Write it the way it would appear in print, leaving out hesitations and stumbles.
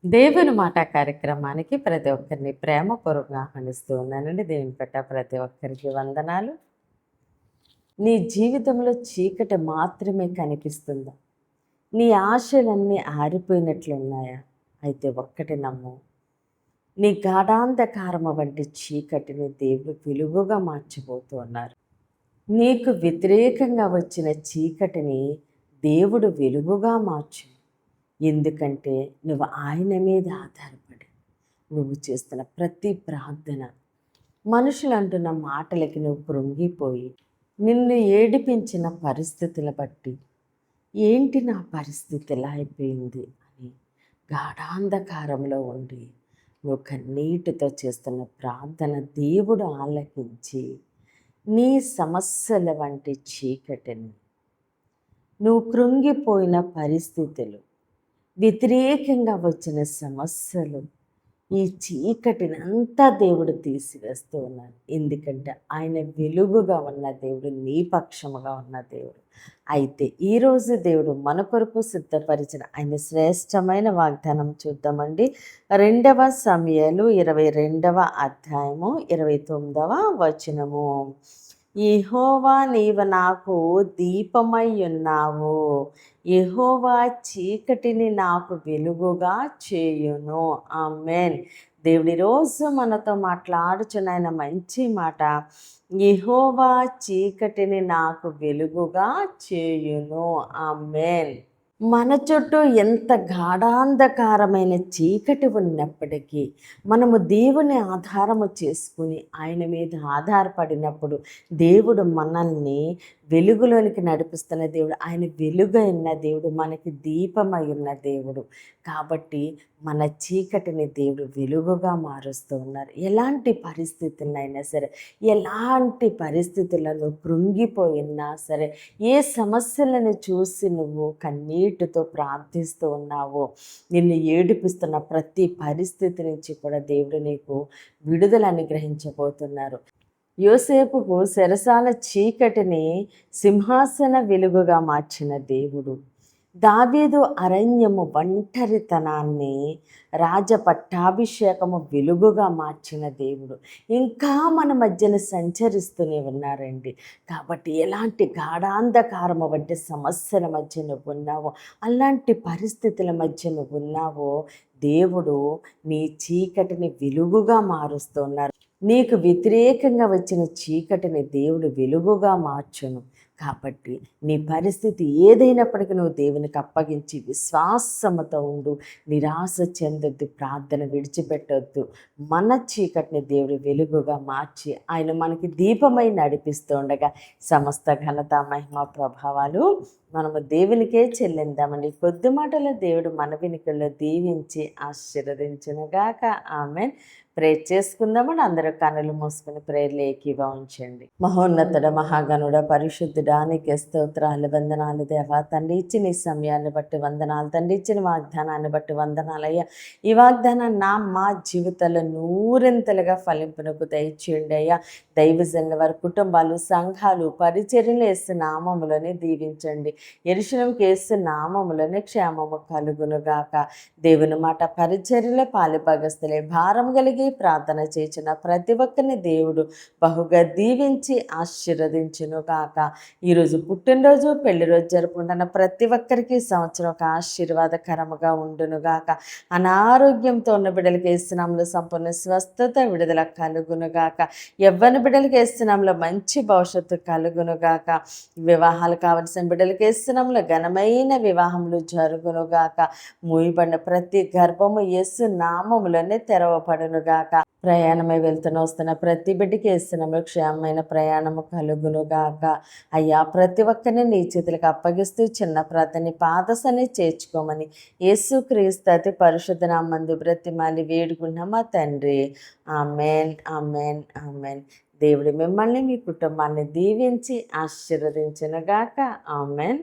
దేవుని మాట కార్యక్రమానికి ప్రతి ఒక్కరిని ప్రేమపూర్వకంగా ఆహ్వానిస్తూ ఉన్నానండి. దేవుని పెట్ట ప్రతి ఒక్కరికి వందనాలు. నీ జీవితంలో చీకటి మాత్రమే కనిపిస్తుందా? నీ ఆశలన్నీ ఆరిపోయినట్లున్నాయా? అయితే ఒక్కటి నమ్ము, నీ గాఢాంధకారము వంటి చీకటిని దేవుడు వెలుగుగా మార్చబోతూ ఉన్నారు. నీకు వ్యతిరేకంగా వచ్చిన చీకటిని దేవుడు వెలుగుగా మార్చు. ఎందుకంటే నువ్వు ఆయన మీద ఆధారపడి నువ్వు చేస్తున్న ప్రతి ప్రార్థన, మనుషులు అంటున్న మాటలకి నువ్వు కృంగిపోయి నిన్ను ఏడిపించిన పరిస్థితుల బట్టి ఏంటి నా పరిస్థితి ఎలా అయిపోయింది అని గాఢాంధకారంలో ఉండి నువ్వు కన్నీటితో చేస్తున్న ప్రార్థన దేవుడు ఆలకించి నీ సమస్యల వంటి చీకటిని, నువ్వు కృంగిపోయిన పరిస్థితులు, వ్యతిరేకంగా వచ్చిన సమస్యలు, ఈ చీకటిని అంతా దేవుడు తీసివేస్తూ ఉన్నారు. ఎందుకంటే ఆయన వెలుగుగా ఉన్న దేవుడు, నీ పక్షముగా ఉన్న దేవుడు. అయితే ఈరోజు దేవుడు మన కొరకు సిద్ధపరిచిన ఆయన శ్రేష్టమైన వాగ్దానం చూద్దామండి. 2వ సమూయేలు 22వ అధ్యాయము 29వ వచనము. యెహోవా నీవు నాకు దీపమై ఉన్నావు, యెహోవా చీకటిని నాకు వెలుగుగా చేయును. ఆమేన్. దేవుడి రోజు మనతో మాట్లాడుచున్న ఆయన మంచి మాట, యెహోవా చీకటిని నాకు వెలుగుగా చేయును. ఆమేన్. మన చుట్టూ ఎంత గాఢాంధకారమైన చీకటి ఉన్నప్పటికీ మనము దేవుని ఆధారము చేసుకుని ఆయన మీద ఆధారపడినప్పుడు దేవుడు మనల్ని వెలుగులోనికి నడిపిస్తున్న దేవుడు. ఆయన వెలుగైన దేవుడు, మనకి దీపమై ఉన్న దేవుడు. కాబట్టి మన చీకటిని దేవుడు వెలుగుగా మారుస్తూ ఉన్నారు. ఎలాంటి పరిస్థితులైనా సరే, ఎలాంటి పరిస్థితులను కృంగిపోయినా సరే, ఏ సమస్యలను చూసి నువ్వు కన్నీటితో ప్రార్థిస్తూ ఉన్నావో, నిన్ను ఏడిపిస్తున్న ప్రతి పరిస్థితి నుంచి కూడా దేవుడు నీకు విడుదల అనుగ్రహించబోతున్నారు. యోసేపుకు చెరసాల చీకటిని సింహాసన వెలుగుగా మార్చిన దేవుడు, దావీదు అరణ్యము ఒంటరితనాన్ని రాజపట్టాభిషేకము వెలుగుగా మార్చిన దేవుడు ఇంకా మన మధ్యన సంచరిస్తూనే ఉన్నారండి. కాబట్టి ఎలాంటి గాఢాంధకారము వంటి సమస్యల మధ్య నువ్వు ఉన్నావో, అలాంటి పరిస్థితుల మధ్య నువ్వు ఉన్నావో, దేవుడు నీ చీకటిని వెలుగుగా మారుస్తున్నారు. నీకు వ్యతిరేకంగా వచ్చిన చీకటిని దేవుడు వెలుగుగా మార్చును. కాబట్టి నీ పరిస్థితి ఏదైనప్పటికీ నువ్వు దేవునికి అప్పగించి విశ్వాసముతో ఉండు. నిరాశ చెందొద్దు, ప్రార్థన విడిచిపెట్టొద్దు. మన చీకటిని దేవుడు వెలుగుగా మార్చి ఆయన మనకి దీపమై నడిపిస్తూ ఉండగా సమస్త ఘనత మహిమ ప్రభావాలు మనము దేవునికే చెల్లిందామండి. కొద్ది మాటల దేవుడు మన వినికిల్లో దీవించి ఆశీర్వదించునుగాక. ఆమెన్. ప్రేర్ చేసుకుందామని అందరూ కనులు మూసుకుని ప్రేర్లు ఏకీభవించండి. మహోన్నతుడ, మహాగణుడ, పరిశుద్ధుడా, నీకే స్తోత్రాలు, వందనాలు దేవా. తండ్రి ఇచ్చిన ఈ సమయాన్ని బట్టి వందనాలు తండ్రి, ఇచ్చిన వాగ్దానాన్ని బట్టి వందనాలయ్యా. ఈ వాగ్దానాన్ని మా జీవితంలో నూరింతలుగా ఫలింపునకు దయచేయండి అయ్యా. దైవజనుల వారి కుటుంబాలు, సంఘాలు, పరిచర్యలు యేసు నామములోనే దీవించండి. యెరూషలేముకు యేసు నామములోనే క్షేమము కలుగునుగాక. దేవుని మాట పరిచర్యలో పాలిభాగస్తులే భారం కలిగి ప్రార్థన చేసిన ప్రతి ఒక్కరిని దేవుడు బహుగా దీవించి ఆశీర్వదించును గాక. ఈరోజు పుట్టినరోజు, పెళ్లి రోజు జరుపుకుంటున్న ప్రతి ఒక్కరికి సంవత్సరం ఒక ఆశీర్వాదకరముగా ఉండును గాక. అనారోగ్యంతో ఉన్న బిడ్డలకి యేసునామములో సంపూర్ణ స్వస్థత, విడుదల కలుగును గాక. యవ్వన బిడ్డలకి యేసునామములో మంచి భవిష్యత్తు కలుగును గాక. వివాహాలు కావలసిన బిడ్డలకి యేసునామములో ఘనమైన వివాహములు జరుగును గాక. మూయబడిన ప్రతి గర్భము యేసు నామములోనే తెరవబడును గాక. ప్రయాణమై వెళ్తున్న వస్తున్న ప్రతి బిడ్డకి యేసునామములో క్షేమమైన ప్రయాణము కలుగును గాక. అయ్యా, ప్రతి ఒక్కరిని నీ చేతులకు అప్పగిస్తూ చిన్న ప్రార్థన పాదసని చేర్చుకోమని యేసుక్రీస్తు అతి పరిశుద్ధ నామమున బ్రతిమాలి వేడుకున్నామా తండ్రి. Amen, amen, amen. దేవుడు మిమ్మల్ని, మీ కుటుంబాన్ని దీవించి ఆశీర్వదించును గాక. ఆమెన్.